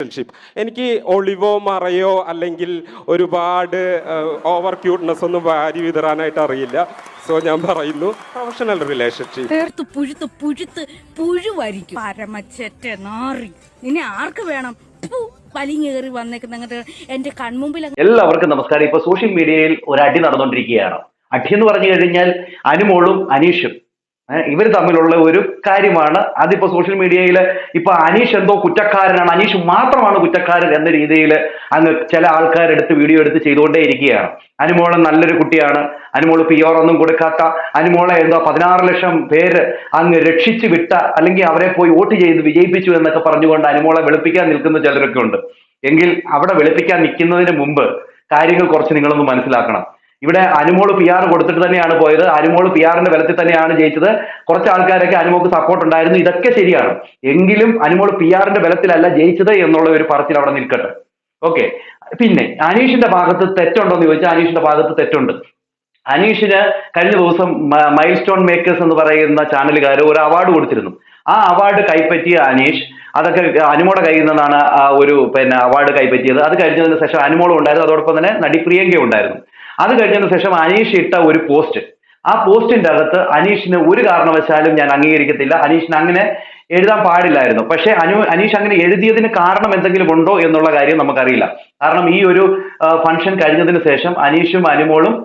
Relationship എനിക്ക് ഒളിവോ മറയോ അല്ലെങ്കിൽ ഒരുപാട് ഓവർ ക്യൂട്ട്നെസ് ഒന്നും വാരി വിതറാനായിട്ട് അറിയില്ല. സോ ഞാൻ പറയുന്നു പ്രൊഫഷണൽ റിലേഷൻഷിപ്പ്. പുഴുവായിരിക്കും പരമച്ചറ്റ നാറി. നിന്നെ ആർക്ക് വേണം? വലിങ്ങേറി വന്നേക്കുന്ന എന്റെ കൺമുമ്പിൽ. എല്ലാവർക്കും നമസ്കാരം. ഇപ്പൊ സോഷ്യൽ മീഡിയയിൽ ഒരു അടി നടന്നുകൊണ്ടിരിക്കുകയാണ്. അടി എന്ന് പറഞ്ഞു കഴിഞ്ഞാൽ അനുമോളും അനീഷും ഇവർ തമ്മിലുള്ള ഒരു കാര്യമാണ്. അതിപ്പോ സോഷ്യൽ മീഡിയയിൽ ഇപ്പൊ അനീഷ് എന്തോ കുറ്റക്കാരനാണ്, അനീഷ് മാത്രമാണ് കുറ്റക്കാരൻ എന്ന രീതിയിൽ അങ്ങ് ചില ആൾക്കാരെടുത്ത് വീഡിയോ എടുത്ത് ചെയ്തുകൊണ്ടേ ഇരിക്കുകയാണ്. അനുമോള് നല്ലൊരു കുട്ടിയാണ്, അനുമോള് PR ഒന്നും കൊടുക്കാത്ത, അനുമോളെ എന്തോ 16 ലക്ഷം പേര് അങ്ങ് രക്ഷിച്ചു വിട്ട, അല്ലെങ്കിൽ അവരെ പോയി വോട്ട് ചെയ്ത് വിജയിപ്പിച്ചു എന്നൊക്കെ പറഞ്ഞുകൊണ്ട് അനുമോളെ വെളുപ്പിക്കാൻ നിൽക്കുന്ന ചിലരൊക്കെ ഉണ്ട്. എങ്കിൽ അവിടെ വെളുപ്പിക്കാൻ നിൽക്കുന്നതിന് മുമ്പ് കാര്യങ്ങൾ കുറച്ച് നിങ്ങളൊന്ന് മനസ്സിലാക്കണം. ഇവിടെ അനുമോള് PR കൊടുത്തിട്ട് തന്നെയാണ് പോയത്, അനുമോള് PRന്റെ ബലത്തിൽ തന്നെയാണ് ജയിച്ചത്. കുറച്ച് ആൾക്കാരൊക്കെ അനുമോൾക്ക് സപ്പോർട്ട് ഉണ്ടായിരുന്നു, ഇതൊക്കെ ശരിയാണ്. എങ്കിലും അനുമോള് PRന്റെ ബലത്തിലല്ല ജയിച്ചത് എന്നുള്ള ഒരു പറച്ചിൽ അവിടെ നിൽക്കട്ടെ. ഓക്കെ. പിന്നെ അനീഷിന്റെ ഭാഗത്ത് തെറ്റുണ്ടോ എന്ന് ചോദിച്ചാൽ അനീഷിന്റെ ഭാഗത്ത് തെറ്റുണ്ട്. അനീഷിന് കഴിഞ്ഞ ദിവസം മൈൽ സ്റ്റോൺ മേക്കേഴ്സ് എന്ന് പറയുന്ന ചാനലുകാർ ഒരു അവാർഡ് കൊടുത്തിരുന്നു. ആ അവാർഡ് കൈപ്പറ്റിയ അനീഷ് അതൊക്കെ അനുമോടെ കയ്യിൽ നിന്നാണ് ഒരു അവാർഡ് കൈപ്പറ്റിയത്. അത് കഴിഞ്ഞതിന് ശേഷം അനുമോളും ഉണ്ടായിരുന്നു, അതോടൊപ്പം തന്നെ നടി പ്രിയങ്ക ഉണ്ടായിരുന്നു. അത് കഴിഞ്ഞതിന് ശേഷം അനീഷ് ഇട്ട ഒരു പോസ്റ്റ്, ആ പോസ്റ്റിന്റെ അകത്ത് അനീഷിന് ഒരു കാരണവശാലും ഞാൻ അംഗീകരിക്കത്തില്ല, അനീഷിന് അങ്ങനെ എഴുതാൻ പാടില്ലായിരുന്നു. പക്ഷെ അനീഷ് അങ്ങനെ എഴുതിയതിന് കാരണം എന്തെങ്കിലും ഉണ്ടോ എന്നുള്ള കാര്യം നമുക്കറിയില്ല. കാരണം ഈ ഒരു ഫംഗ്ഷൻ കഴിഞ്ഞതിന് ശേഷം അനീഷും അനുമോളും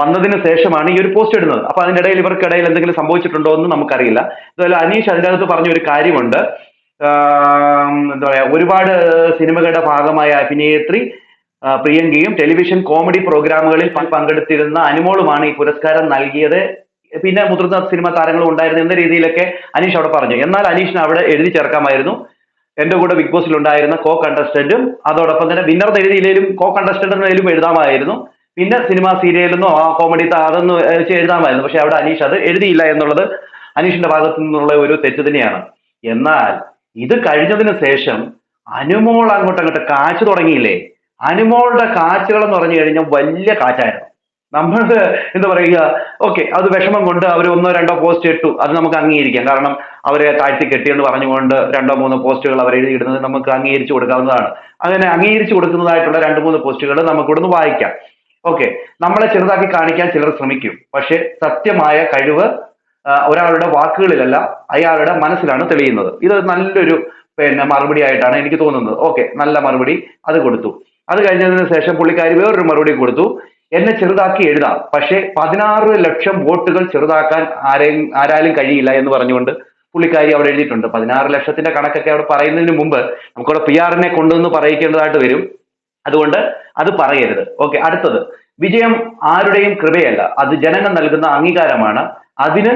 വന്നതിന് ശേഷമാണ് ഈ ഒരു പോസ്റ്റ് ഇടുന്നത്. അപ്പൊ അതിന്റെ ഇടയിൽ ഇവർക്കിടയിൽ എന്തെങ്കിലും സംഭവിച്ചിട്ടുണ്ടോ എന്ന് നമുക്കറിയില്ല. അതുപോലെ അനീഷ് അതിൻ്റെ അകത്ത് പറഞ്ഞ ഒരു കാര്യമുണ്ട്, എന്താ പറയാ, ഒരുപാട് സിനിമകളുടെ ഭാഗമായ അഭിനേത്രി പ്രിയങ്കയും ടെലിവിഷൻ കോമഡി പ്രോഗ്രാമുകളിൽ പങ്കെടുത്തിരുന്ന അനുമോളുമാണ് ഈ പുരസ്കാരം നൽകിയത്, പിന്നെ മുതിർന്ന സിനിമ താരങ്ങളും ഉണ്ടായിരുന്നു എന്ന രീതിയിലൊക്കെ അനീഷ് അവിടെ പറഞ്ഞു. എന്നാൽ അനീഷിന് അവിടെ എഴുതി ചേർക്കാമായിരുന്നു എന്റെ കൂടെ ബിഗ് ബോസിൽ ഉണ്ടായിരുന്ന കോ കണ്ടസ്റ്റന്റും, അതോടൊപ്പം തന്നെ വിന്നർ എഴുതിയിലും കോ കണ്ടസ്റ്റന്റ് എന്നതിലും എഴുതാമായിരുന്നു, പിന്നെ സിനിമ സീരിയലെന്നോ കോമഡി അതൊന്നും വെച്ച് എഴുതാമായിരുന്നു. പക്ഷെ അവിടെ അനീഷ് അത് എഴുതിയില്ല എന്നുള്ളത് അനീഷിന്റെ ഭാഗത്തു നിന്നുള്ള ഒരു തെറ്റ് തന്നെയാണ്. എന്നാൽ ഇത് കഴിഞ്ഞതിന് ശേഷം അനുമോൾ അങ്ങോട്ട് കാച്ചു തുടങ്ങിയില്ലേ. അനുമോളുടെ കാച്ചുകൾ എന്ന് പറഞ്ഞു കഴിഞ്ഞാൽ വലിയ കാറ്റായിരുന്നു. നമ്മൾ എന്താ പറയുക, ഓക്കെ, അത് വിഷമം കൊണ്ട് അവർ 1-2 പോസ്റ്റ് ഇട്ടു, അത് നമുക്ക് അംഗീകരിക്കാം. കാരണം അവരെ താഴ്ത്തി കെട്ടിയെന്ന് പറഞ്ഞുകൊണ്ട് 2-3 പോസ്റ്റുകൾ അവർ എഴുതിയിടുന്നത് നമുക്ക് അംഗീകരിച്ചു കൊടുക്കാവുന്നതാണ്. അങ്ങനെ അംഗീകരിച്ചു കൊടുക്കുന്നതായിട്ടുള്ള 2-3 പോസ്റ്റുകൾ നമുക്കിവിടുന്ന് വായിക്കാം. ഓക്കെ, നമ്മളെ ചെറുതാക്കി കാണിക്കാൻ ചിലർ ശ്രമിക്കും. പക്ഷെ സത്യമായ കഴിവ് ഒരാളുടെ വാക്കുകളിലല്ല, അയാളുടെ മനസ്സിലാണ് തെളിയുന്നത്. ഇത് നല്ലൊരു മറുപടി ആയിട്ടാണ് എനിക്ക് തോന്നുന്നത്. ഓക്കെ, നല്ല മറുപടി അത് കൊടുത്തു. അത് കഴിഞ്ഞതിന് ശേഷം പുള്ളിക്കാരി വേറൊരു മറുപടി കൊടുത്തു, എന്നെ ചെറുതാക്കി എഴുതാം, പക്ഷേ 16 ലക്ഷം വോട്ടുകൾ ചെറുതാക്കാൻ ആരാലും കഴിയില്ല എന്ന് പറഞ്ഞുകൊണ്ട് പുള്ളിക്കാരി അവിടെ എഴുതിയിട്ടുണ്ട്. 16 ലക്ഷത്തിന്റെ കണക്കൊക്കെ അവിടെ പറയുന്നതിന് മുമ്പ് നമുക്കവിടെ PR-നെ കൊണ്ടുവന്ന് പറയിക്കേണ്ടതായിട്ട് വരും. അതുകൊണ്ട് അത് പറയരുത്. ഓക്കെ. അടുത്തത്, വിജയം ആരുടെയും കൃപയല്ല, അത് ജനങ്ങൾ നൽകുന്ന അംഗീകാരമാണ്, അതിന്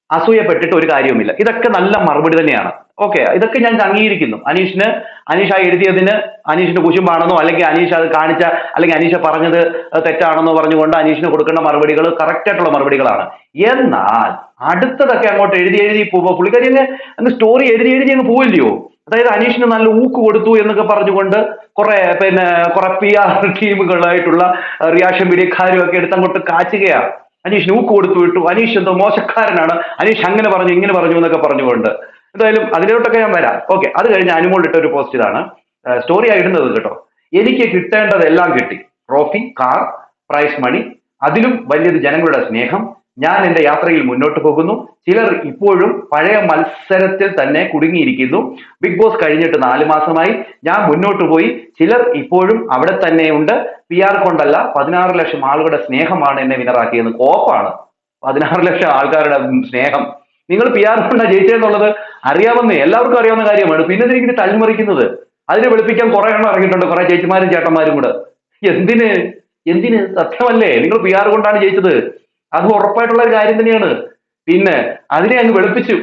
അസൂയപ്പെട്ടിട്ട് ഒരു കാര്യവുമില്ല. ഇതൊക്കെ നല്ല മറുപടി തന്നെയാണ്. ഓക്കെ, ഇതൊക്കെ ഞാൻ അംഗീകരിക്കുന്നു. അനീഷ് ആ എഴുതിയതിന് അനീഷിന്റെ കുശുമ്പാണെന്നോ, അല്ലെങ്കിൽ അനീഷ് അത് കാണിച്ച, അല്ലെങ്കിൽ അനീഷ് പറഞ്ഞത് തെറ്റാണെന്നോ പറഞ്ഞുകൊണ്ട് അനീഷിന് കൊടുക്കേണ്ട മറുപടികൾ കറക്റ്റ് ആയിട്ടുള്ള മറുപടികളാണ്. എന്നാൽ അടുത്തതൊക്കെ അങ്ങോട്ട് എഴുതി പുള്ളിക്കാരി അങ്ങ് സ്റ്റോറി എഴുതി അങ്ങ് പോവില്ലയോ. അതായത് അനീഷിന് നല്ല ഊക്ക് കൊടുത്തു എന്നൊക്കെ പറഞ്ഞുകൊണ്ട് കുറെ PR ടീമുകളായിട്ടുള്ള റിയാക്ഷൻ വീഡിയോക്കാരും ഒക്കെ എടുത്ത് അങ്ങോട്ട് കാച്ചുകയാണ്. അനീഷിന് ഊക്ക് കൊടുത്തു വിട്ടു, അനീഷ് എന്തോ മോശക്കാരനാണ്, അനീഷ് അങ്ങനെ പറഞ്ഞു ഇങ്ങനെ പറഞ്ഞു എന്നൊക്കെ പറഞ്ഞുകൊണ്ട്. എന്തായാലും അതിലോട്ടൊക്കെ ഞാൻ വരാം. ഓക്കെ. അത് കഴിഞ്ഞ് അനുമോൾ ഇട്ട ഒരു പോസ്റ്റ് ഇതാണ്, സ്റ്റോറി ആയിടുന്നത് കേട്ടോ. എനിക്ക് കിട്ടേണ്ടതെല്ലാം കിട്ടി, ട്രോഫി, കാർ, പ്രൈസ് മണി, അതിലും വലിയത് ജനങ്ങളുടെ സ്നേഹം. ഞാൻ എന്റെ യാത്രയിൽ മുന്നോട്ട് പോകുന്നു. ചിലർ ഇപ്പോഴും പഴയ മത്സരത്തിൽ തന്നെ കുടുങ്ങിയിരിക്കുന്നു. ബിഗ് ബോസ് കഴിഞ്ഞിട്ട് 4 മാസമായി, ഞാൻ മുന്നോട്ട് പോയി, ചിലർ ഇപ്പോഴും അവിടെ തന്നെ ഉണ്ട്. PR കൊണ്ടല്ല, 16 ലക്ഷം ആളുകളുടെ സ്നേഹമാണ് എന്നെ വിനറാക്കിയെന്ന്. കോപ്പാണ് 16 ലക്ഷം ആൾക്കാരുടെ സ്നേഹം. നിങ്ങൾ PR കൊണ്ടാണ് ജയിച്ചതെന്നുള്ളത് അറിയാവുന്നേ, എല്ലാവർക്കും അറിയാവുന്ന കാര്യമാണ്. പിന്നെ ഇതിനെ തല്ലിമറിക്കുന്നത്, അതിനെ വെളുപ്പിക്കാൻ കുറെ എണ്ണം ഇറങ്ങിയിട്ടുണ്ട്, കുറെ ചേച്ചിമാരും ചേട്ടന്മാരും കൂടെ. എന്തിന് സത്യമല്ലേ, നിങ്ങൾ PR കൊണ്ടാണ് ജയിച്ചത്, അത് ഉറപ്പായിട്ടുള്ള ഒരു കാര്യം തന്നെയാണ്. പിന്നെ അതിനെ അങ്ങ് വെളുപ്പിച്ച്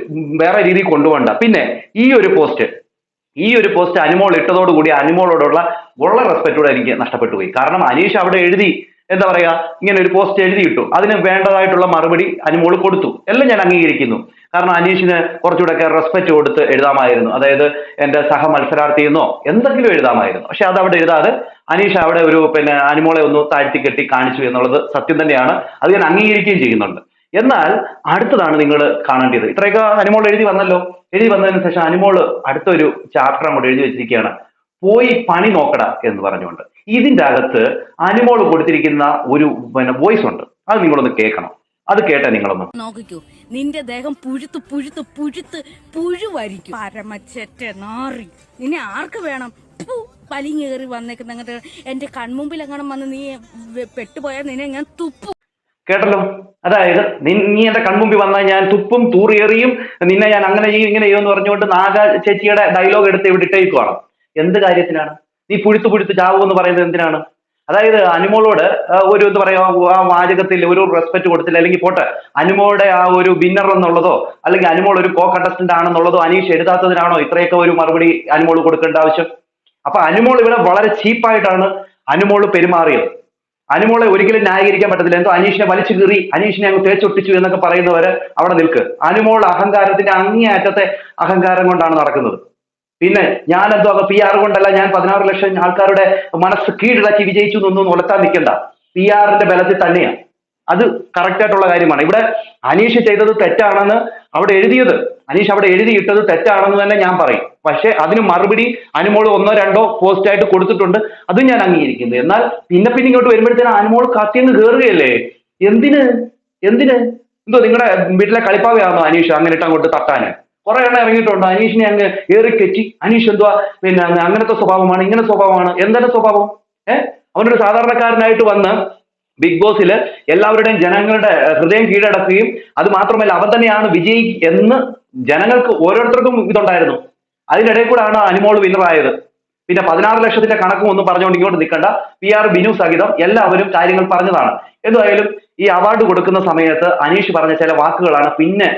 വേറെ രീതിയിൽ കൊണ്ടുപോകണ്ട. പിന്നെ ഈ ഒരു പോസ്റ്റ് അനുമോൾ ഇട്ടതോടുകൂടി അനുമോളോടുള്ള റെസ്പെക്റ്റോടെ എനിക്ക് നഷ്ടപ്പെട്ടു പോയി. കാരണം അനീഷ് അവിടെ എഴുതി, എന്താ പറയാ, ഇങ്ങനെ ഒരു പോസ്റ്റ് എഴുതിയിട്ടു, അതിന് വേണ്ടതായിട്ടുള്ള മറുപടി അനുമോൾ കൊടുത്തു, എല്ലാം ഞാൻ അംഗീകരിക്കുന്നു. കാരണം അനീഷിന് കുറച്ചുകൂടെ റെസ്പെക്ട് കൊടുത്ത് എഴുതാമായിരുന്നു. അതായത് എന്റെ സഹ മത്സരാർത്ഥി എന്നോ എന്തെങ്കിലും എഴുതാമായിരുന്നു. പക്ഷെ അത് അവിടെ എഴുതാതെ അനീഷ് അവിടെ ഒരു അനുമോളെ ഒന്ന് താഴ്ത്തി കെട്ടി കാണിച്ചു എന്നുള്ളത് സത്യം തന്നെയാണ്. അത് ഞാൻ അംഗീകരിക്കുകയും ചെയ്യുന്നുണ്ട്. എന്നാൽ അടുത്തതാണ് നിങ്ങൾ കാണേണ്ടത്. ഇത്രയൊക്കെ അനുമോൾ എഴുതി വന്നല്ലോ. എഴുതി വന്നതിന് ശേഷം അനുമോള് അടുത്തൊരു ചാപ്റ്റർ അങ്ങോട്ട് എഴുതി വെച്ചിരിക്കുകയാണ്, പോയി പണി നോക്കട എന്ന് പറഞ്ഞുകൊണ്ട്. ഇതിന്റെ അകത്ത് അനുമോള് കൊടുത്തിരിക്കുന്ന ഒരു വോയിസ് ഉണ്ട്, അത് നിങ്ങളൊന്ന് കേൾക്കണം. അത് കേട്ടാ നിങ്ങളൊന്ന് നോക്കിക്കോ, നിന്റെ ദേഹം പുഴുത്ത് പുഴുത്ത് പുഴുത്ത് പുഴുവായിരിക്കും. പരമച്ചറ്റ നാറി, നിന്നെ ആർക്ക് വേണം? വലിഞ്ഞു കയറി വന്നേക്കുന്ന അങ്ങോട്ട് എന്റെ കൺമുമ്പിൽ എങ്ങനെ വന്ന് നീ പെട്ടുപോയാൽ നിന്നെ ഞാൻ തുപ്പും. കേട്ടല്ലോ, അതായത് നീ എന്റെ കൺമുമ്പിൽ വന്നാൽ ഞാൻ തുപ്പും തൂറിയെറിയും, നിന്നെ ഞാൻ അങ്ങനെ ചെയ്യും ഇങ്ങനെ ചെയ്യുമെന്ന് പറഞ്ഞുകൊണ്ട് നാഗ ചേച്ചിയുടെ ഡയലോഗ് എടുത്ത് ഇവിടെ ഇട്ടേക്കുവാണ്. എന്ത് കാര്യത്തിനാണ് നീ പുഴുത്ത് പുഴുത്ത് ചാവുമെന്ന് പറയുന്നത്? എന്തിനാണ്? അതായത് അനുമോളോട് ഒരു എന്താ പറയാ, ആ വാചകത്തിൽ ഒരു റെസ്പെക്ട് കൊടുത്തില്ല. അല്ലെങ്കിൽ പോട്ടെ, അനുമോളുടെ ആ ഒരു വിന്നർ എന്നുള്ളതോ അല്ലെങ്കിൽ അനുമോൾ ഒരു കോ കണ്ടസ്റ്റന്റ് ആണെന്നുള്ളതോ അനീഷ് എഴുതാത്തതിനാണോ ഇത്രയൊക്കെ ഒരു മറുപടി അനുമോൾ കൊടുക്കേണ്ട ആവശ്യം? അപ്പൊ അനുമോൾ ഇവിടെ വളരെ ചീപ്പായിട്ടാണ് അനുമോൾ പെരുമാറിയത്. അനുമോളെ ഒരിക്കലും ന്യായീകരിക്കാൻ പറ്റത്തില്ല. എന്തോ അനീഷിനെ വലിച്ചു കീറി അനീഷിനെ അങ്ങ് തേച്ചൊട്ടിച്ചു എന്നൊക്കെ പറയുന്നവര് അവിടെ നിൽക്ക്. അനുമോൾ അഹങ്കാരത്തിന്റെ അങ്ങേയറ്റത്തെ അഹങ്കാരം കൊണ്ടാണ് നടക്കുന്നത്. പിന്നെ ഞാൻ എന്തോ PR കൊണ്ടല്ല, ഞാൻ 16 ലക്ഷം ആൾക്കാരുടെ മനസ്സ് കീഴടക്കി വിജയിച്ചു എന്നൊന്നും ഉലത്താൻ നിൽക്കണ്ട. PR ബലത്തിൽ തന്നെയാണ്. അത് കറക്റ്റ് ആയിട്ടുള്ള കാര്യമാണ്. ഇവിടെ അനീഷ് ചെയ്തത് തെറ്റാണെന്ന് അവിടെ എഴുതിയത്, അനീഷ് അവിടെ എഴുതിയിട്ടത് തെറ്റാണെന്ന് തന്നെ ഞാൻ പറയും. പക്ഷെ അതിന് മറുപടി അനുമോൾ 1-2 പോസ്റ്റ് ആയിട്ട് കൊടുത്തിട്ടുണ്ട്, അതും ഞാൻ അംഗീകരിക്കുന്നു. എന്നാൽ പിന്നെ ഇങ്ങോട്ട് വരുമ്പോഴത്തേനും അനുമോൾ കത്തിയെന്ന് കയറുകയല്ലേ. എന്തിന് എന്തോ നിങ്ങളുടെ വീട്ടിലെ കളിപ്പാവയാണോ അനീഷ് അങ്ങനെ ഇട്ട് അങ്ങോട്ട് തട്ടാന്? കുറെ എണ്ണം ഇറങ്ങിയിട്ടുണ്ട് അനീഷിനെ അങ്ങ് ഏറിക്കെറ്റി. അനീഷ് എന്തുവാ പിന്നെ അങ്ങനത്തെ സ്വഭാവമാണ്, ഇങ്ങനെ സ്വഭാവമാണ്. എന്താണ് സ്വഭാവം? അവനൊരു സാധാരണക്കാരനായിട്ട് വന്ന് ബിഗ് ബോസിൽ എല്ലാവരുടെയും ജനങ്ങളുടെ ഹൃദയം കീഴടക്കുകയും അത് മാത്രമല്ല അവൻ തന്നെയാണ് വിജയി എന്ന് ജനങ്ങൾക്ക് ഓരോരുത്തർക്കും ഇതുണ്ടായിരുന്നു. അതിനിടയിൽ കൂടെയാണ് അനുമോൾ വിന്നറായത്. പിന്നെ 16 ലക്ഷത്തിന്റെ കണക്കും ഒന്നും പറഞ്ഞുകൊണ്ട് ഇങ്ങോട്ട് നിൽക്കണ്ട. PR ബിനു സഹിതം എല്ലാവരും കാര്യങ്ങൾ പറഞ്ഞതാണ്. എന്തായാലും ഈ അവാർഡ് കൊടുക്കുന്ന സമയത്ത് അനീഷ് പറഞ്ഞ ചില വാക്കുകളാണ് പിന്നെ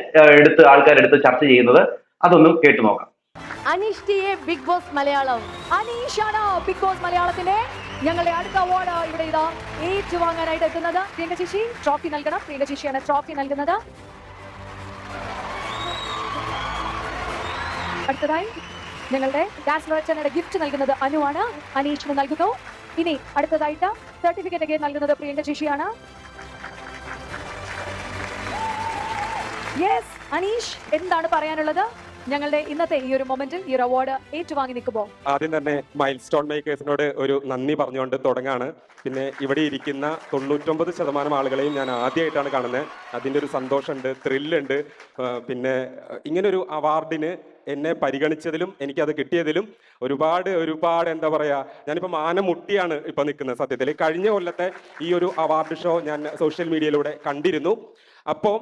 ആൾക്കാരെടുത്ത് ചർച്ച ചെയ്യുന്നത്. അതൊന്നും കേട്ടു നോക്കാം. അനീഷ് ടിയെ ബിഗ് ബോസ് മലയാളം. അനീഷാണ് ബിഗ് ബോസ് മലയാളത്തിന്റെ ഞങ്ങളുടെ അടുത്ത അവാർഡ് ഇവിടെ ഇതാ ഏറ്റുവാങ്ങാനായിട്ട് എത്തുന്നത്. പ്രിയങ്ക ചേച്ചി ട്രോഫി നൽകണം. പ്രിയങ്ക ചേച്ചിയാണ് ട്രോഫി നൽകുന്നത്. അടുത്തതായി ഞങ്ങളുടെ ഡാൻസ് ഗിഫ്റ്റ് നൽകുന്നത് അനുവാണ്. അനീഷിന് നൽകുന്നു. ഇനി അടുത്തതായിട്ട് സർട്ടിഫിക്കറ്റ് നൽകുന്നത് പ്രിയങ്ക ചേച്ചിയാണ്. യെസ് അനീഷ്, എന്താണ് പറയാനുള്ളത് ഞങ്ങളുടെ ഇന്നത്തെ ഈ ഒരു മൊമെന്റിൽ ഈ ഒരു അവാർഡ് ഏറ്റുവാങ്ങി നിൽക്കുമ്പോൾ? ആദ്യം തന്നെ മൈൽ സ്റ്റോൺ മേക്കേഴ്സിനോട് ഒരു നന്ദി പറഞ്ഞുകൊണ്ട് തുടങ്ങാണ്. പിന്നെ ഇവിടെ ഇരിക്കുന്ന 99% ആളുകളെയും ഞാൻ ആദ്യമായിട്ടാണ് കാണുന്നത്. അതിൻ്റെ ഒരു സന്തോഷമുണ്ട്, ത്രില്ലുണ്ട്. പിന്നെ ഇങ്ങനൊരു അവാർഡിന് എന്നെ പരിഗണിച്ചതിലും എനിക്കത് കിട്ടിയതിലും ഒരുപാട് എന്താ പറയുക, ഞാനിപ്പോൾ മാനം മുട്ടിയാണ് ഇപ്പോൾ നിൽക്കുന്നത്. സത്യത്തിൽ കഴിഞ്ഞ കൊല്ലത്തെ ഈ ഒരു അവാർഡ് ഷോ ഞാൻ സോഷ്യൽ മീഡിയയിലൂടെ കണ്ടിരുന്നു. അപ്പോൾ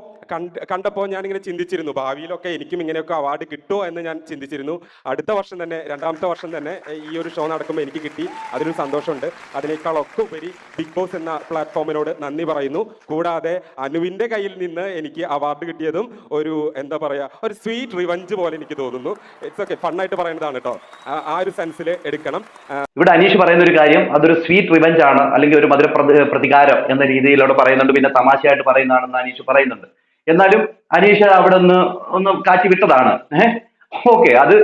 കണ്ടപ്പോൾ ഞാനിങ്ങനെ ചിന്തിച്ചിരുന്നു, ഭാവിയിലൊക്കെ എനിക്കും ഇങ്ങനെയൊക്കെ അവാർഡ് കിട്ടുമോ എന്ന് ഞാൻ ചിന്തിച്ചിരുന്നു. അടുത്ത വർഷം തന്നെ, 2ാമത്തെ വർഷം തന്നെ ഈ ഒരു ഷോ നടക്കുമ്പോൾ എനിക്ക് കിട്ടി. അതിനൊരു സന്തോഷമുണ്ട്. അതിനേക്കാളൊക്കെ ഉപരി ബിഗ് ബോസ് എന്ന പ്ലാറ്റ്ഫോമിനോട് നന്ദി പറയുന്നു. കൂടാതെ അനുവിൻ്റെ കയ്യിൽ നിന്ന് എനിക്ക് അവാർഡ് കിട്ടിയതും ഒരു എന്താ പറയുക, ഒരു സ്വീറ്റ് റിവഞ്ച് പോലെ എനിക്ക് തോന്നുന്നു. ഇറ്റ്സ് ഓക്കെ, ഫണ്ണായിട്ട് പറയുന്നതാണ് കേട്ടോ. ആ ഒരു സെൻസിൽ എടുക്കണം. ഇവിടെ അനീഷ് പറയുന്ന ഒരു കാര്യം, അതൊരു സ്വീറ്റ് റിവഞ്ച് ആണ്, അല്ലെങ്കിൽ ഒരു മധുര പ്രതികാരം എന്ന രീതിയിലൂടെ പറയുന്നുണ്ട്. പിന്നെ തമാശയായിട്ട് പറയുന്നതാണെന്ന് അനീഷ് പറയുന്നുണ്ട്. എന്നാലും അനീഷ് അവിടെ നിന്ന് ഒന്ന് കാച്ചി വിട്ടതാണ്. ഓക്കെ, അത്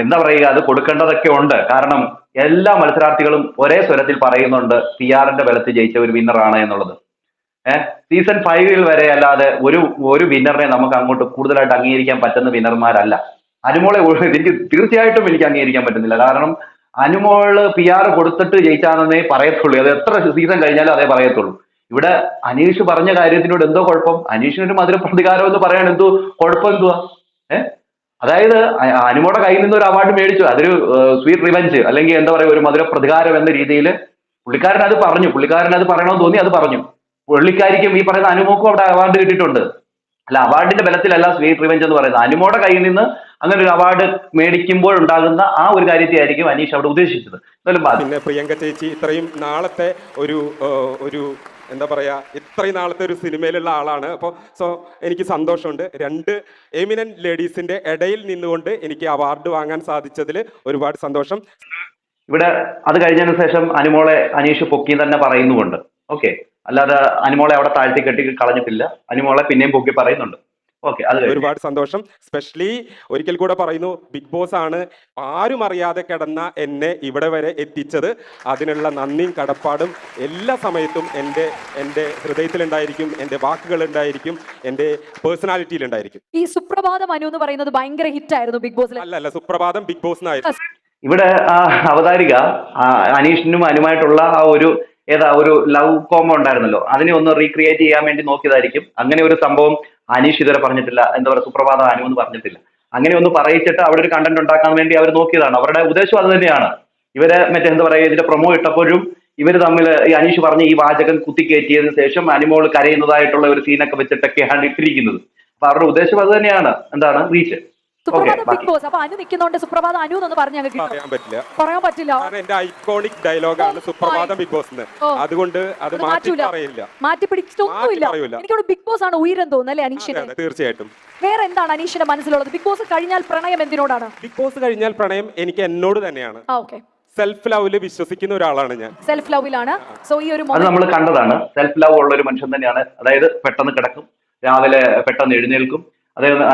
എന്താ പറയുക, അത് കൊടുക്കേണ്ടതൊക്കെ ഉണ്ട്. കാരണം എല്ലാ മത്സരാർത്ഥികളും ഒരേ സ്വരത്തിൽ പറയുന്നുണ്ട് PR ബലത്തിൽ ജയിച്ച ഒരു വിന്നറാണ് എന്നുള്ളത്. സീസൺ 5 വരെ അല്ലാതെ ഒരു വിന്നറിനെ നമുക്ക് അങ്ങോട്ട് കൂടുതലായിട്ട് അംഗീകരിക്കാൻ പറ്റുന്ന വിന്നർമാരല്ല. അനുമോളെ എനിക്ക് തീർച്ചയായിട്ടും എനിക്ക് അംഗീകരിക്കാൻ പറ്റുന്നില്ല. കാരണം അനുമോള് PR കൊടുത്തിട്ട് ജയിച്ചാണെന്നേ പറയത്തുള്ളൂ. അത് എത്ര സീസൺ കഴിഞ്ഞാലും അതേ പറയത്തുള്ളൂ. ഇവിടെ അനീഷ് പറഞ്ഞ കാര്യത്തിനോട് എന്തോ കുഴപ്പം? അനീഷിനൊരു മധുര പ്രതികാരം എന്ന് പറയാൻ എന്തോ കുഴപ്പം എന്തുവാ? അതായത് അനുമോടെ കയ്യിൽ നിന്ന് ഒരു അവാർഡ് മേടിച്ചു, അതൊരു സ്വീറ്റ് റിവഞ്ച് അല്ലെങ്കിൽ എന്താ പറയുക, ഒരു മധുര പ്രതികാരം എന്ന രീതിയിൽ പുള്ളിക്കാരൻ അത് പറഞ്ഞു. പുള്ളിക്കാരൻ അത് പറയണമെന്ന് തോന്നി, അത് പറഞ്ഞു. പുള്ളിക്കാരിക്കും ഈ പറയുന്ന അനുമോക്കും അവിടെ അവാർഡ് കിട്ടിയിട്ടുണ്ട്. അല്ല, അവാർഡിന്റെ ബലത്തിലല്ല സ്വീറ്റ് റിവഞ്ച് എന്ന് പറയുന്നത്. അനുമോടെ കയ്യിൽ നിന്ന് അങ്ങനെ ഒരു അവാർഡ് മേടിക്കുമ്പോൾ ഉണ്ടാകുന്ന ആ ഒരു കാര്യത്തെയായിരിക്കും അനീഷ് അവിടെ ഉദ്ദേശിച്ചത്. പിന്നെ പ്രിയങ്ക ചേച്ചി ഇത്രയും നാളത്തെ ഒരു എന്താ പറയാ, ഇത്രയും നാളത്തെ ഒരു സിനിമയിലുള്ള ആളാണ്. അപ്പോൾ എനിക്ക് സന്തോഷമുണ്ട്. 2 എമിനന്റ് ലേഡീസിന്റെ ഇടയിൽ നിന്നുകൊണ്ട് എനിക്ക് അവാർഡ് വാങ്ങാൻ സാധിച്ചതിൽ ഒരുപാട് സന്തോഷം. ഇവിടെ അത് കഴിഞ്ഞതിന് ശേഷം അനുമോളെ അനീഷ് പൊക്കി തന്നെ പറയുന്നുമുണ്ട്. ഓക്കെ, അല്ലാതെ അനുമോളെ അവിടെ താഴ്ത്തി കെട്ടി കളഞ്ഞിട്ടില്ല. അനുമോളെ പിന്നെയും പൊക്കി പറയുന്നുണ്ട്. ഓക്കെ, അത് കഴിഞ്ഞു. ഒരുപാട് സന്തോഷം. സ്പെഷ്യലി ഒരിക്കൽ കൂടെ പറയുന്നു, ബിഗ് ബോസ് ആണ് ആരും അറിയാതെ കിടന്ന എന്നെ ഇവിടെ വരെ എത്തിച്ചത്. അതിനുള്ള നന്ദിയും കടപ്പാടും എല്ലാ സമയത്തും എൻ്റെ ഹൃദയത്തിലുണ്ടായിരിക്കും, എൻ്റെ വാക്കുകളുണ്ടായിരിക്കും, എൻ്റെ പേഴ്സണാലിറ്റിയിലുണ്ടായിരിക്കും. ഈ സുപ്രഭാതം അനു എന്ന് പറയുന്നത് ഭയങ്കര ഹിറ്റ് ആയിരുന്നു ബിഗ് ബോസിൽ. അല്ല സുപ്രഭാതം ബിഗ് ബോസിനായിരുന്നു. ഇവിടെ അവതാരിക അനീഷിനും അനുമായിട്ടുള്ള ആ ഒരു ലവ് കോംബോ ഉണ്ടായിരുന്നല്ലോ, അതിനെ ഒന്ന് റീക്രിയേറ്റ് ചെയ്യാൻ വേണ്ടി നോക്കിയതായിരിക്കും. അങ്ങനെ ഒരു സംഭവം അനീഷ് ഇതുവരെ പറഞ്ഞിട്ടില്ല. എന്താ പറയുക, സുപ്രഭാതം അനു എന്ന് പറഞ്ഞിട്ടില്ല. അങ്ങനെ ഒന്ന് പറയിച്ചിട്ട് അവിടെ ഒരു കണ്ടന്റ് ഉണ്ടാക്കാൻ വേണ്ടി അവർ നോക്കിയതാണ്. അവരുടെ ഉദ്ദേശം അത് തന്നെയാണ്. ഇവരെ എന്താ പറയുക, ഇതിന്റെ പ്രൊമോ ഇട്ടപ്പോഴും ഇവർ തമ്മിൽ ഈ അനീഷ് പറഞ്ഞ ഈ വാചകം കുത്തിക്കയറ്റിയതിനു ശേഷം അനിമോൾ കരയുന്നതായിട്ടുള്ള ഒരു സീനൊക്കെ വെച്ചിട്ടൊക്കെയാണ് ഇട്ടിരിക്കുന്നത്. അപ്പൊ അവരുടെ ഉദ്ദേശം അത് തന്നെയാണ്. എന്താണ്, റീച്ച്. സുപ്രഭാതം ബിഗ് ബോസ്. അപ്പൊ അനു നിൽക്കുന്നോണ്ട് സുപ്രഭാതം അനു എന്ന് പറഞ്ഞ് ഞങ്ങൾക്ക് പറയാൻ പറ്റില്ല. പറയാൻ പറ്റില്ല. കാരണം എന്റെ ഐക്കോണിക് ഡയലോഗാണ് സുപ്രഭാതം ബിഗ് ബോസ്. അതുകൊണ്ട് അത് മാറ്റി പറയില്ല, മാറ്റി പിടിച്ചിട്ടൊന്നുമില്ല. എനിക്കോട് ബിഗ് ബോസ് ആണ് ഉയരം തോന്നുന്നു അല്ലേ അനീഷിന്? തീർച്ചയായിട്ടും. വേറെ എന്താണ് അനീഷിന്റെ മനസ്സിലുള്ളത്? ബിഗ് ബോസ് കഴിഞ്ഞാൽ പ്രണയം എന്തിനോടാണ്? ബിഗ് ബോസ് കഴിഞ്ഞാൽ പ്രണയം എനിക്ക് എന്നോട് തന്നെയാണ്. ഓക്കെ, സെൽഫ് ലവില് വിശ്വസിക്കുന്ന ഒരാളാണ് ഞാൻ. സെൽഫ് ലവിലാണ്. സോ ഈ ഒരു അത് നമ്മൾ കണ്ടതാണ്. സെൽഫ് ലവ് ഉള്ള ഒരു മനുഷ്യൻ തന്നെയാണ്. അതായത് പെട്ടെന്ന് കിടക്കും, രാവിലെ പെട്ടെന്ന് എഴുന്നേൽക്കും,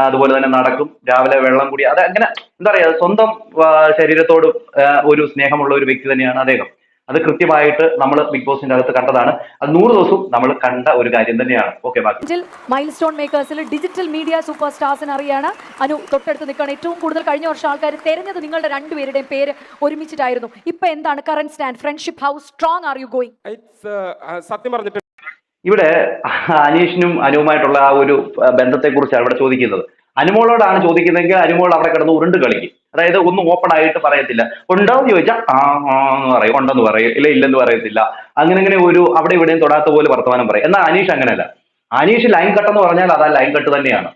അതുപോലെ തന്നെ നടക്കും, രാവിലെ വെള്ളം കുടി, അത് അങ്ങനെ എന്താ പറയാ, സ്വന്തം ശരീരത്തോട് ഒരു സ്നേഹമുള്ള ഒരു വ്യക്തി തന്നെയാണ് അദ്ദേഹം. അത് കൃത്യമായിട്ട് നമ്മൾ ബിഗ് ബോസിന്റെ അകത്ത് കണ്ടതാണ്. അത് 100 ദിവസവും നമ്മൾ കണ്ട ഒരു കാര്യം തന്നെയാണ്. ഓക്കെ, ബാക്കി മൈൽ സ്റ്റോൺ മേക്കേഴ്സിൽ ഡിജിറ്റൽ മീഡിയ സൂപ്പർ സ്റ്റാർസിന് അറിയാണ്. അനു തൊട്ടടുത്ത് നിൽക്കുകയാണ്. ഏറ്റവും കൂടുതൽ കഴിഞ്ഞ വർഷം ആൾക്കാർ തെരഞ്ഞത് നിങ്ങളുടെ രണ്ടുപേരുടെയും പേര് ഒരുമിച്ചിട്ടായിരുന്നു. ഇപ്പൊ എന്താണ് current stand? Friendship, how strong are you going? സത്യം പറഞ്ഞിട്ട് ഇവിടെ അനീഷിനും അനുവുമായിട്ടുള്ള ആ ഒരു ബന്ധത്തെക്കുറിച്ചാണ് ഇവിടെ ചോദിക്കുന്നത്. അനുമോളോടാണ് ചോദിക്കുന്നതെങ്കിൽ അനുമോൾ അവിടെ കിടന്ന് ഉരുണ്ട് കളിക്കും. അതായത് ഒന്നും ഓപ്പൺ ആയിട്ട് പറയത്തില്ല. ഉണ്ടോ എന്ന് ചോദിച്ചാൽ എന്ന് പറയും, ഉണ്ടെന്ന് പറയും, ഇല്ലെന്ന് പറയത്തില്ല. അങ്ങനെ ഒരു അവിടെ ഇവിടെയും തൊടാത്ത പോലെ വർത്തമാനം പറയും. എന്നാൽ അനീഷ് അങ്ങനെയല്ല. അനീഷ് ലൈൻ കട്ടെന്ന് പറഞ്ഞാൽ അതാ ലൈൻ കട്ട് തന്നെയാണ്.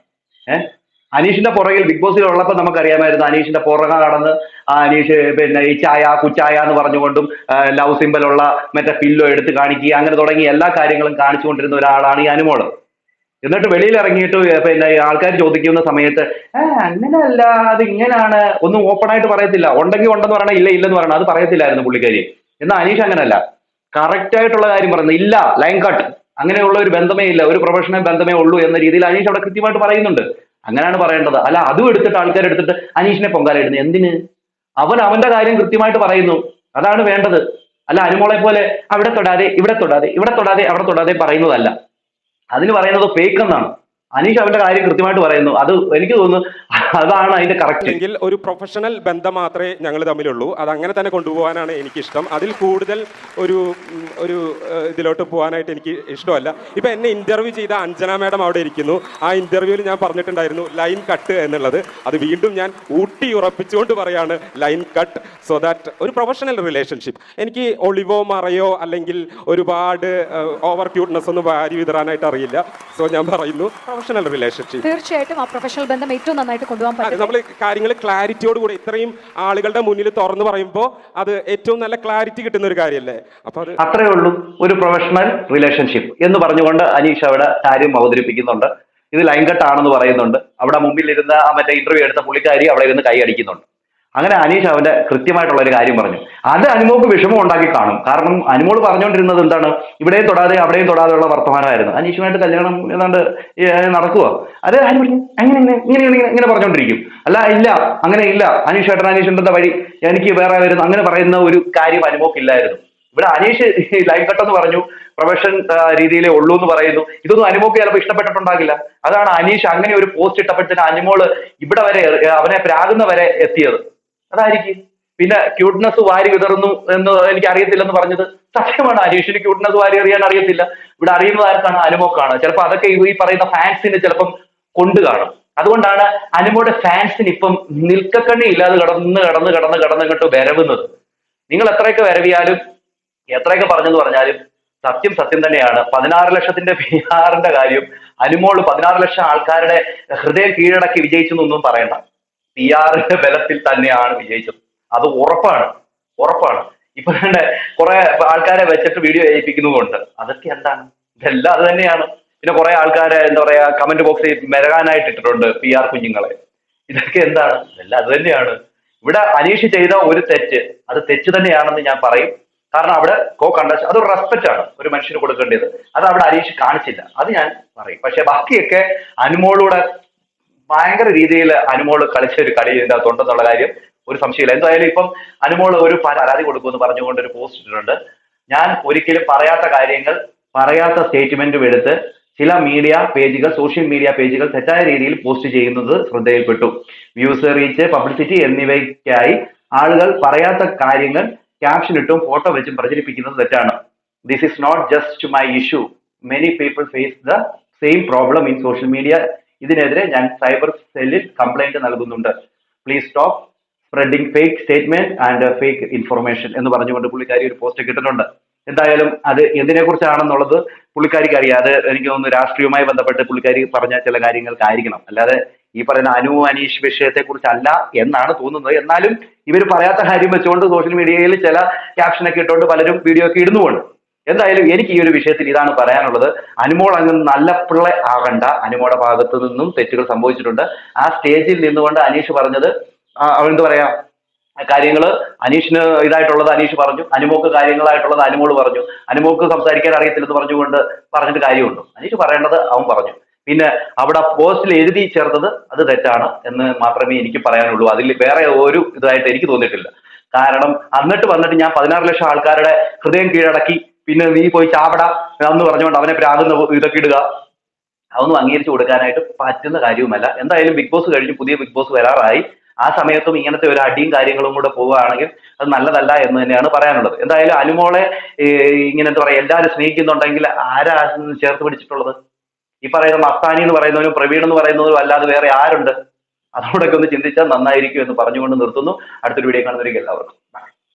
അനീഷിന്റെ പുറകിൽ ബിഗ് ബോസിൽ ഉള്ളപ്പോൾ നമുക്കറിയാമായിരുന്നു, അനീഷിന്റെ പുറകെ കടന്ന് അനീഷ് ഈ ചായ കുച്ചായ എന്ന് പറഞ്ഞുകൊണ്ടും ലവ് സിമ്പലുള്ള മറ്റേ പില്ലോ എടുത്ത് കാണിക്കുക, അങ്ങനെ തുടങ്ങി എല്ലാ കാര്യങ്ങളും കാണിച്ചുകൊണ്ടിരുന്ന ഒരാളാണ് ഈ അനുമോള്. എന്നിട്ട് വെളിയിൽ ഇറങ്ങിയിട്ട് ആൾക്കാർ ചോദിക്കുന്ന സമയത്ത് അങ്ങനെയല്ല, അത് ഇങ്ങനെയാണ്, ഒന്നും ഓപ്പൺ ആയിട്ട് പറയത്തില്ല. ഉണ്ടെങ്കിൽ ഉണ്ടെന്ന് പറയണ, ഇല്ലെന്ന് പറയണം, അത് പറയത്തില്ലായിരുന്നു പുള്ളിക്കാരി. എന്നാൽ അനീഷ് അങ്ങനെയല്ല, കറക്റ്റ് ആയിട്ടുള്ള കാര്യം പറയുന്നത്. ഇല്ല, ലൈൻ കട്ട്, അങ്ങനെയുള്ള ഒരു ബന്ധമേ ഇല്ല, ഒരു പ്രൊഫഷണൽ ബന്ധമേ ഉള്ളൂ എന്ന രീതിയിൽ അനീഷ് അവിടെ കൃത്യമായിട്ട് പറയുന്നുണ്ട്. അങ്ങനെയാണ് പറയേണ്ടത്. അല്ല അതും എടുത്തിട്ട് ആൾക്കാർ എടുത്തിട്ട് അനീഷിനെ പൊങ്കാലിടുന്നു. എന്തിന്? അവന്റെ കാര്യം കൃത്യമായിട്ട് പറയുന്നു, അതാണ് വേണ്ടത്. അല്ല അനുമോളെ പോലെ അവിടെ തൊടാതെ ഇവിടെ തൊടാതെ അവിടെ തൊടാതെ പറയുന്നതല്ല. അതിന് പറയുന്നത് ഫേക്ക് എന്നാണ്. അനീഷ് അവന്റെ കാര്യം കൃത്യമായിട്ട് പറയുന്നു. അത് എനിക്ക് തോന്നുന്നു അതാണ് അതിന്റെ കറക്റ്റ്. എങ്കിൽ ഒരു പ്രൊഫഷണൽ ബന്ധം മാത്രമേ ഞങ്ങൾ തമ്മിലുള്ളൂ. അത് അങ്ങനെ തന്നെ കൊണ്ടുപോകാനാണ് എനിക്കിഷ്ടം. അതിൽ കൂടുതൽ ഒരു ഇതിലോട്ട് പോകാനായിട്ട് എനിക്ക് ഇഷ്ടമല്ല. ഇപ്പൊ എന്നെ ഇന്റർവ്യൂ ചെയ്ത അഞ്ജന മാഡം അവിടെ ഇരിക്കുന്നു. ആ ഇന്റർവ്യൂവിൽ ഞാൻ പറഞ്ഞിട്ടുണ്ടായിരുന്നു ലൈൻ കട്ട് എന്നുള്ളത്. അത് വീണ്ടും ഞാൻ ഊട്ടി ഉറപ്പിച്ചുകൊണ്ട് പറയാണ്, ലൈൻ കട്ട്, സോ ദാറ്റ് ഒരു പ്രൊഫഷണൽ റിലേഷൻഷിപ്പ്. എനിക്ക് ഒളിവോ മറയോ അല്ലെങ്കിൽ ഒരുപാട് ഓവർ ക്യൂട്ട്നെസ് ഒന്നും വാരി വിതറാനായിട്ട് അറിയില്ല. സോ ഞാൻ പറയുന്നു പ്രൊഫഷണൽ റിലേഷൻഷിപ്പ്. തീർച്ചയായിട്ടും ആ പ്രൊഫഷണൽ ബന്ധം ഏറ്റവും നന്നായിട്ട് കൊണ്ടുപോകാൻ പറ്റും. നമ്മൾ കാര്യങ്ങൾ ക്ലാരിറ്റിയോട് കൂടി ഇത്രയും ആളുകളുടെ മുന്നിൽ തുറന്നു പറയുമ്പോൾ അത് ഏറ്റവും നല്ല ക്ലാരിറ്റി കിട്ടുന്ന ഒരു കാര്യമല്ലേ. അപ്പൊ അത് അത്രേ ഉള്ളൂ, ഒരു പ്രൊഫഷണൽ റിലേഷൻഷിപ്പ് എന്ന് പറഞ്ഞുകൊണ്ട് അനീഷ് അവിടെ കാര്യം അവതരിപ്പിക്കുന്നുണ്ട്. ഇത് ലൈൻ കട്ട് ആണെന്ന് പറയുന്നുണ്ട്. അവിടെ മുമ്പിൽ ഇരുന്ന മറ്റേ ഇന്റർവ്യൂ എടുത്ത പുള്ളിക്കാരി അവിടെ ഇരുന്ന് കൈ അടിക്കുന്നുണ്ട്. അങ്ങനെ അനീഷ് അവന്റെ കൃത്യമായിട്ടുള്ള ഒരു കാര്യം പറഞ്ഞു. അത് അനുമോൾക്ക് വിഷമം ഉണ്ടാക്കി കാണും. കാരണം അനുമോൾ പറഞ്ഞുകൊണ്ടിരുന്നത് എന്താണ്, ഇവിടെയും തൊടാതെ അവിടെയും തൊടാതെയുള്ള വർത്തമാനമായിരുന്നു. അനീഷുമായിട്ട് കല്യാണം ഏതാണ്ട് നടക്കുക. അത് ആര് പറഞ്ഞു ഇങ്ങനെ പറഞ്ഞുകൊണ്ടിരിക്കും. അല്ല ഇല്ല, അങ്ങനെ ഇല്ല, അനീഷേട്ടൻ്റെ വഴി എനിക്ക് വേറെ വരുന്നു, അങ്ങനെ പറയുന്ന ഒരു കാര്യം അനുമോക്കില്ലായിരുന്നു. ഇവിടെ അനീഷ് ലൈൻ കട്ടെന്ന് പറഞ്ഞു, പ്രൊഫഷൻ രീതിയിലേ ഉള്ളൂ എന്ന് പറയുന്നു. ഇതൊന്നും അനുമോക്ക് ചിലപ്പോൾ ഇഷ്ടപ്പെട്ടിട്ടുണ്ടാകില്ല. അതാണ് അനീഷ് അങ്ങനെ ഒരു പോസ്റ്റ് ഇട്ടപ്പോഴത്തേന് അനുമോള് ഇവിടെ വരെ അവനെ പ്രാകുന്ന വരെ എത്തിയത്. അതായിരിക്കും. പിന്നെ ക്യൂട്ട്നെസ് വാരി വിതറുന്നു എന്ന് എനിക്ക് അറിയത്തില്ലെന്ന് പറഞ്ഞത് സത്യമാണ്. അനീഷിന് ക്യൂട്ട്നെസ് വാരി അറിയാൻ അറിയത്തില്ല. ഇവിടെ അറിയുന്നത് ആർക്കാണ്? അനുമോക്കാണ്. ചിലപ്പോൾ അതൊക്കെ ഈ പറയുന്ന ഫാൻസിന് ചിലപ്പം കൊണ്ടു കാണും. അതുകൊണ്ടാണ് അനുമോയുടെ ഫാൻസിന് ഇപ്പം നിൽക്കക്കണ്ണി ഇല്ലാതെ കിടന്നിട്ട് വരവുന്നത്. നിങ്ങൾ എത്രയൊക്കെ വരവിയാലും എത്രയൊക്കെ പറഞ്ഞെന്ന് പറഞ്ഞാലും സത്യം തന്നെയാണ്. 16 ലക്ഷത്തിന്റെ PR കാര്യം അനുമോള് 16 ലക്ഷം ആൾക്കാരുടെ ഹൃദയം കീഴടക്കി വിജയിച്ചു എന്നൊന്നും പറയണ്ട. PR ബലത്തിൽ തന്നെയാണ് വിജയിച്ചത്. അത് ഉറപ്പാണ്. ഇപ്പൊ തന്നെ കുറെ ആൾക്കാരെ വെച്ചിട്ട് വീഡിയോ ചെയ്യിപ്പിക്കുന്നതുകൊണ്ട് അതൊക്കെ എന്താണ്, ഇതെല്ലാം അത് തന്നെയാണ്. പിന്നെ കുറെ ആൾക്കാരെ എന്താ പറയാ കമന്റ് ബോക്സിൽ മെരകാനായിട്ട് ഇട്ടിട്ടുണ്ട് PR കുഞ്ഞുങ്ങളെ. ഇതൊക്കെ എന്താണ്, ഇതെല്ലാം അത് തന്നെയാണ്. ഇവിടെ അനീഷ് ചെയ്ത ഒരു തെറ്റ്, അത് തെറ്റ് തന്നെയാണെന്ന് ഞാൻ പറയും. കാരണം അവിടെ കോ കണ്ടസ്റ്റ് അതൊരു റെസ്പെക്റ്റ് ആണ് ഒരു മനുഷ്യന് കൊടുക്കേണ്ടത്. അത് അവിടെ അനീഷ് കാണിച്ചില്ല, അത് ഞാൻ പറയും. പക്ഷെ ബാക്കിയൊക്കെ അനുമോളൂടെ ഭയങ്കര രീതിയിൽ അനുമോള് കളിച്ച ഒരു കളി ഇതിന്റെ അകത്തുണ്ടെന്നുള്ള കാര്യം ഒരു സംശയമില്ല. എന്തായാലും ഇപ്പം അനുമോള് ഒരു പരാതി കൊടുക്കുമെന്ന് പറഞ്ഞുകൊണ്ട് ഒരു പോസ്റ്റ് ഇട്ടിട്ടുണ്ട്. ഞാൻ ഒരിക്കലും പറയാത്ത കാര്യങ്ങൾ, പറയാത്ത സ്റ്റേറ്റ്മെന്റും എടുത്ത് ചില മീഡിയ പേജുകൾ, സോഷ്യൽ മീഡിയ പേജുകൾ തെറ്റായ രീതിയിൽ പോസ്റ്റ് ചെയ്യുന്നത് ശ്രദ്ധയിൽപ്പെട്ടു. വ്യൂസ്, റീച്ച്, പബ്ലിസിറ്റി എന്നിവയ്ക്കായി ആളുകൾ പറയാത്ത കാര്യങ്ങൾ ക്യാപ്ഷൻ ഇട്ടും ഫോട്ടോ വെച്ചും പ്രചരിപ്പിക്കുന്നത് തെറ്റാണ്. This is not just my issue. Many people face the same problem in social media. ഇതിനെതിരെ ഞാൻ സൈബർ സെല്ലിൽ കംപ്ലൈന്റ് നൽകുന്നുണ്ട്. Please stop spreading fake statement and fake information എന്ന് പറഞ്ഞുകൊണ്ട് പുള്ളിക്കാരി ഒരു പോസ്റ്റ് കിട്ടുന്നുണ്ട്. എന്തായാലും അത് എന്തിനെ കുറിച്ചാണെന്നുള്ളത് പുള്ളിക്കാരിക്ക് അറിയാം. അത് എനിക്ക് തോന്നുന്നു രാഷ്ട്രീയവുമായി ബന്ധപ്പെട്ട് പുള്ളിക്കാരി പറഞ്ഞ ചില കാര്യങ്ങൾക്കായിരിക്കണം. അല്ലാതെ ഈ പറയുന്ന അനീഷ് വിഷയത്തെ കുറിച്ചല്ല എന്നാണ് തോന്നുന്നത്. എന്നാലും ഇവർ പറയാത്ത കാര്യം വെച്ചുകൊണ്ട് സോഷ്യൽ മീഡിയയിൽ ചില ക്യാപ്ഷനൊക്കെ ഇട്ടുകൊണ്ട് പലരും വീഡിയോ ഒക്കെ ഇടുന്നുമുണ്ട്. എന്തായാലും എനിക്ക് ഈ ഒരു വിഷയത്തിൽ ഇതാണ് പറയാനുള്ളത്. അനുമോൾ അങ്ങ് നല്ല പിള്ള ആകണ്ട. അനുമോളുടെ ഭാഗത്തു നിന്നും തെറ്റുകൾ സംഭവിച്ചിട്ടുണ്ട്. ആ സ്റ്റേജിൽ നിന്നുകൊണ്ട് അനീഷ് പറഞ്ഞത് അവരെന്ത് പറയാ കാര്യങ്ങള് അനീഷിന് ഇതായിട്ടുള്ളത് അനീഷ് പറഞ്ഞു, അനുമോക്ക് കാര്യങ്ങളായിട്ടുള്ളത് അനുമോള് പറഞ്ഞു. അനുമോക്ക് സംസാരിക്കാൻ അറിയത്തില്ലെന്ന് പറഞ്ഞിട്ട് കാര്യമുണ്ടോ? അനീഷ് പറയേണ്ടത് അവൻ പറഞ്ഞു. പിന്നെ അവിടെ പോസ്റ്റിൽ എഴുതി ചേർത്തത് അത് തെറ്റാണ് എന്ന് മാത്രമേ എനിക്ക് പറയാനുള്ളൂ. അതിൽ വേറെ ഒരു ഇതായിട്ട് എനിക്ക് തോന്നിയിട്ടില്ല. കാരണം വന്നിട്ട് ഞാൻ 16 ലക്ഷം ആൾക്കാരുടെ ഹൃദയം കീഴടക്കി, പിന്നെ നീ പോയി ചാവട എന്ന് പറഞ്ഞുകൊണ്ട് അവനെ പ്രാകുന്ന ഇതൊക്കെ ഇടുക, അതൊന്നും അംഗീകരിച്ചു കൊടുക്കാനായിട്ട് പറ്റുന്ന കാര്യവുമല്ല. എന്തായാലും ബിഗ് ബോസ് കഴിഞ്ഞ് പുതിയ ബിഗ് ബോസ് വരാറായി. ആ സമയത്തും ഇങ്ങനത്തെ ഒരു അടിയും കാര്യങ്ങളും കൂടെ പോവുകയാണെങ്കിൽ അത് നല്ലതല്ല എന്ന് തന്നെയാണ് പറയാനുള്ളത്. എന്തായാലും അനുമോളെ ഇങ്ങനെ എന്താ പറയാ എല്ലാവരും സ്നേഹിക്കുന്നുണ്ടെങ്കിൽ ആരാ ചേർത്ത് പിടിച്ചിട്ടുള്ളത്? ഈ പറയുന്ന മസ്താനി എന്ന് പറയുന്നവരും പ്രവീൺ എന്ന് പറയുന്നവരും അല്ലാതെ വേറെ ആരുണ്ട്? അതോടൊക്കെ ഒന്ന് ചിന്തിച്ചാൽ നന്നായിരിക്കും എന്ന് പറഞ്ഞുകൊണ്ട് നിർത്തുന്നു. അടുത്തൊരു വീഡിയോ കാണുന്നവർക്ക് എല്ലാവർക്കും